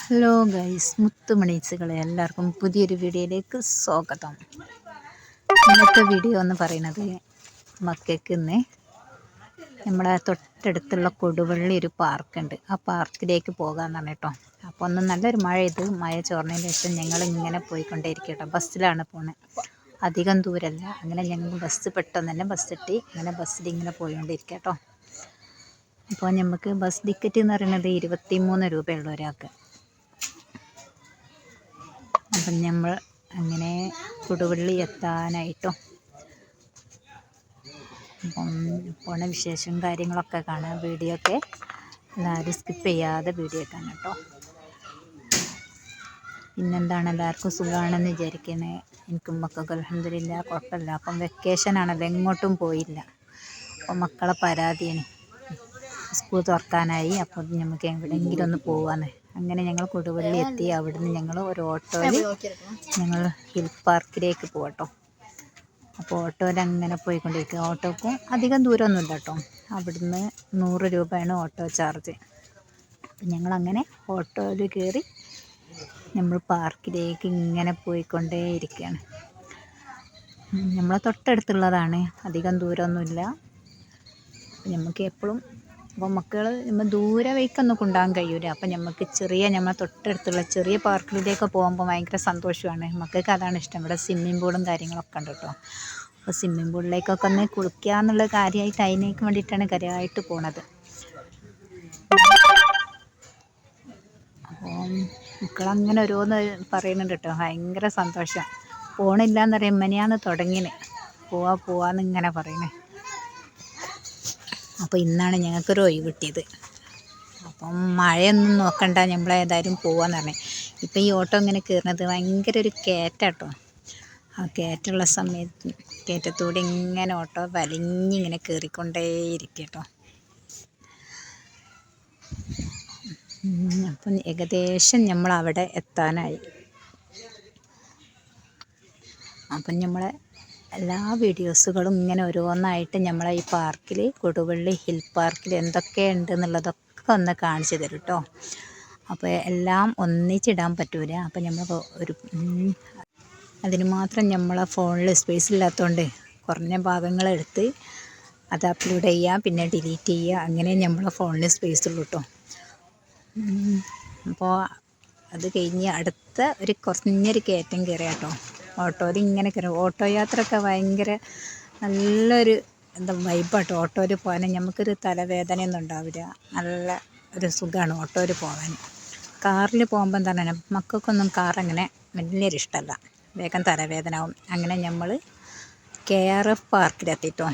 Hello guys, മുത്തുമണീസുകളെ എല്ലാവർക്കും പുതിയൊരു വീഡിയോയിലേക്ക് സ്വാഗതം. ഇന്നത്തെ വീഡിയോ എന്ന് പറയുന്നത് മക്കൾക്ക് ഇന്ന് നമ്മുടെ തൊട്ടടുത്തുള്ള കൊടുവള്ളി ഒരു പാർക്കുണ്ട്, ആ പാർക്കിലേക്ക് പോകാമെന്നാണ് കേട്ടോ. അപ്പോൾ ഒന്ന് നല്ലൊരു മഴ ചോർന്നതിന് ശേഷം ഞങ്ങളിങ്ങനെ പോയിക്കൊണ്ടേയിരിക്കും കേട്ടോ. ബസ്സിലാണ് പോകുന്നത്, അധികം ദൂരമല്ല. അങ്ങനെ ഞങ്ങൾ പെട്ടെന്ന് തന്നെ ബസ് കിട്ടി. അങ്ങനെ ബസ്സിലിങ്ങനെ പോയിക്കൊണ്ടിരിക്കുക കേട്ടോ. അപ്പോൾ നമുക്ക് ബസ് ടിക്കറ്റ് എന്ന് പറയുന്നത് 23 രൂപയുള്ള ഒരാൾക്ക്. അപ്പം നമ്മൾ അങ്ങനെ കൊടുവള്ളി എത്താനായിട്ടോ. അപ്പം പോണ വിശേഷം കാര്യങ്ങളൊക്കെ കാണാം. വീഡിയോ ഒക്കെ എല്ലാവരും സ്കിപ്പ് ചെയ്യാതെ വീഡിയോ കാണാം കേട്ടോ. പിന്നെന്താണ്, എല്ലാവർക്കും സുഖമാണെന്ന് വിചാരിക്കണേ. എനിക്കും മക്കൾക്ക് അൽഹംദുലില്ലാ കുഴപ്പമില്ല. അപ്പം വെക്കേഷനാണല്ലോ, എങ്ങോട്ടും പോയില്ല. അപ്പം മക്കളെ പരാതിയാണ്, സ്കൂൾ തുറക്കാനായി, അപ്പം നമുക്ക് എവിടെയെങ്കിലും ഒന്ന് പോവാന്ന്. അങ്ങനെ ഞങ്ങൾ കൊടുവള്ളി എത്തി. അവിടുന്ന് ഞങ്ങൾ ഒരു ഓട്ടോയിൽ ഞങ്ങൾ ഹിൽ പാർക്കിലേക്ക് പോകട്ടോ. അപ്പോൾ ഓട്ടോയിൽ അങ്ങനെ പോയിക്കൊണ്ടിരിക്കുക. ഓട്ടോക്കും അധികം ദൂരമൊന്നുമില്ല കേട്ടോ. അവിടുന്ന് 100 രൂപയാണ് ഓട്ടോ ചാർജ്. അപ്പം ഞങ്ങളങ്ങനെ ഓട്ടോയിൽ കയറി നമ്മൾ പാർക്കിലേക്ക് ഇങ്ങനെ പോയിക്കൊണ്ടേയിരിക്കുകയാണ്. നമ്മളെ തൊട്ടടുത്തുള്ളതാണ്, അധികം ദൂരമൊന്നുമില്ല. നമുക്ക് എപ്പോഴും അപ്പോൾ മക്കൾ നമ്മൾ ദൂരെ വയ്ക്കൊന്നും കൊണ്ടുപോകാൻ കഴിയില്ല. അപ്പം നമുക്ക് നമ്മളെ തൊട്ടടുത്തുള്ള ചെറിയ പാർക്കിലേക്ക് പോകുമ്പോൾ ഭയങ്കര സന്തോഷമാണ്. മക്കൾക്ക് അതാണ് ഇഷ്ടം. ഇവിടെ സ്വിമ്മിംഗ് പൂളും കാര്യങ്ങളൊക്കെ ഉണ്ട് കേട്ടോ. അപ്പോൾ സ്വിമ്മിംഗ് പൂളിലേക്കൊക്കെ ഒന്ന് കുളിക്കുക എന്നുള്ള കാര്യമായിട്ട് അതിനേക്ക് വേണ്ടിയിട്ടാണ് കാര്യമായിട്ട് പോണത്. അപ്പോൾ മക്കളങ്ങനെ ഓരോന്ന് പറയുന്നുണ്ട് കേട്ടോ. ഭയങ്കര സന്തോഷം. പോണില്ല എന്നറിയാം, മെനയാന്ന് തുടങ്ങിന് പോവാന്നിങ്ങനെ പറയണേ. അപ്പോൾ ഇന്നാണ് ഞങ്ങൾക്കൊരു ഒഴിവ് കിട്ടിയത്. അപ്പം മഴയൊന്നും നോക്കണ്ട, നമ്മളേതായാലും പോവാന്ന് പറഞ്ഞേ. ഇപ്പം ഈ ഓട്ടോ ഇങ്ങനെ കയറുന്നത് ഭയങ്കര ഒരു കയറ്റാട്ടോ. ആ കയറ്റുള്ള സമയത്ത് കയറ്റത്തൂടെ ഇങ്ങനെ ഓട്ടോ വലിഞ്ഞിങ്ങനെ കയറിക്കൊണ്ടേയിരിക്കും കേട്ടോ. അപ്പം ഏകദേശം നമ്മളവിടെ എത്താനായി. അപ്പം നമ്മളെ എല്ലാ വീഡിയോസുകളും ഇങ്ങനെ ഓരോന്നായിട്ട് നമ്മളെ ഈ പാർക്കിൽ, കൊടുവള്ളി ഹിൽ പാർക്കിൽ എന്തൊക്കെ ഉണ്ട് എന്നുള്ളതൊക്കെ ഒന്ന് കാണിച്ചു തരും കേട്ടോ. അപ്പോൾ എല്ലാം ഒന്നിച്ചിടാൻ പറ്റൂല. അപ്പം നമ്മൾ അതിന് മാത്രം നമ്മളെ ഫോണിൽ സ്പേസ് ഇല്ലാത്തതുകൊണ്ട് കുറഞ്ഞ ഭാഗങ്ങളെടുത്ത് അത് അപ്ലോഡ് ചെയ്യുക, പിന്നെ ഡിലീറ്റ് ചെയ്യുക. അങ്ങനെ നമ്മളെ ഫോണിൽ സ്പേസ് ഉള്ളൂ കേട്ടോ. അപ്പോൾ അത് കഴിഞ്ഞ് അടുത്ത ഒരു കുറഞ്ഞൊരു കയറ്റം കയറിയ കേട്ടോ. ഓട്ടോയിൽ ഇങ്ങനെ കയറി. ഓട്ടോ യാത്രയൊക്കെ ഭയങ്കര നല്ലൊരു വൈബാട്ടോ. ഓട്ടോയിൽ പോകാൻ നമുക്കൊരു തലവേദനയൊന്നും ഉണ്ടാവില്ല. നല്ല ഒരു സുഖമാണ് ഓട്ടോയിൽ പോകാൻ. കാറിൽ പോകുമ്പോൾ എന്താ പറയുക, മക്കൾക്കൊന്നും കാറങ്ങനെ വലിയൊരു ഇഷ്ടമല്ല, വേഗം തലവേദന ആവും. അങ്ങനെ നമ്മൾ KRF പാർക്കിലെത്തിട്ടോ.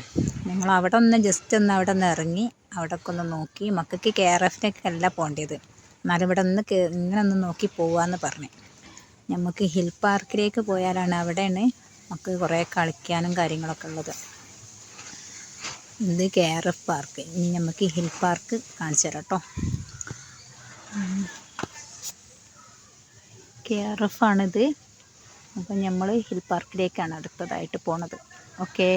ഞങ്ങൾ അവിടെ ഒന്ന് ജസ്റ്റ് ഒന്ന് അവിടെ നിന്ന് ഇറങ്ങി അവിടെയൊക്കെ ഒന്ന് നോക്കി. മക്കൾക്ക് KRFിനൊക്കെ അല്ല പോകേണ്ടത്, എന്നാലും ഇവിടെ ഒന്ന് ഇങ്ങനെ ഒന്ന് നോക്കി പോവാമെന്ന് പറഞ്ഞു. നമുക്ക് ഹിൽ പാർക്കിലേക്ക് പോയാലാണ്, അവിടെയാണ് നമുക്ക് കുറേ കളിക്കാനും കാര്യങ്ങളൊക്കെ ഉള്ളത്. ഇത് KRF പാർക്ക്. ഇനി നമുക്ക് ഹിൽ പാർക്ക് കാണിച്ചു തരാം കേട്ടോ. KRF ആണിത്. അപ്പം നമ്മൾ ഹിൽ പാർക്കിലേക്കാണ് അടുത്തതായിട്ട് പോണത്. ഓക്കേ.